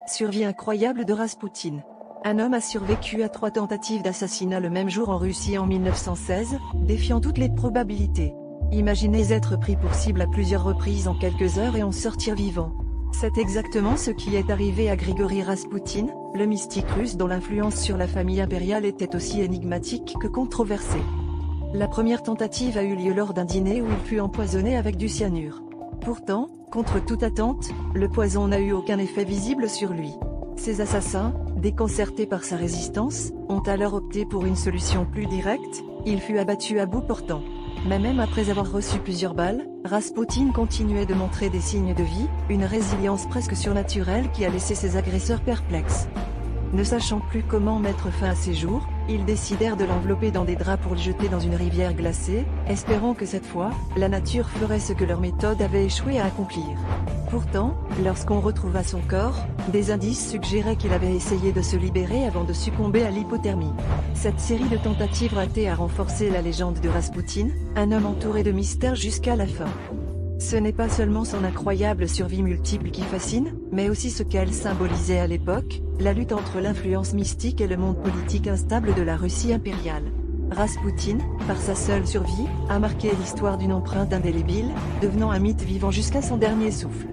Survie incroyable de Raspoutine. Un homme a survécu à 3 tentatives d'assassinat le même jour en Russie en 1916, défiant toutes les probabilités. Imaginez être pris pour cible à plusieurs reprises en quelques heures et en sortir vivant. C'est exactement ce qui est arrivé à Grigori Raspoutine, le mystique russe dont l'influence sur la famille impériale était aussi énigmatique que controversée. La première tentative a eu lieu lors d'un dîner où il fut empoisonné avec du cyanure. Pourtant, contre toute attente, le poison n'a eu aucun effet visible sur lui. Ses assassins, déconcertés par sa résistance, ont alors opté pour une solution plus directe, il fut abattu à bout portant. Mais même après avoir reçu plusieurs balles, Raspoutine continuait de montrer des signes de vie, une résilience presque surnaturelle qui a laissé ses agresseurs perplexes. Ne sachant plus comment mettre fin à ses jours, ils décidèrent de l'envelopper dans des draps pour le jeter dans une rivière glacée, espérant que cette fois, la nature ferait ce que leur méthode avait échoué à accomplir. Pourtant, lorsqu'on retrouva son corps, des indices suggéraient qu'il avait essayé de se libérer avant de succomber à l'hypothermie. Cette série de tentatives ratées a renforcé la légende de Raspoutine, un homme entouré de mystères jusqu'à la fin. Ce n'est pas seulement son incroyable survie multiple qui fascine, mais aussi ce qu'elle symbolisait à l'époque, la lutte entre l'influence mystique et le monde politique instable de la Russie impériale. Raspoutine, par sa seule survie, a marqué l'histoire d'une empreinte indélébile, devenant un mythe vivant jusqu'à son dernier souffle.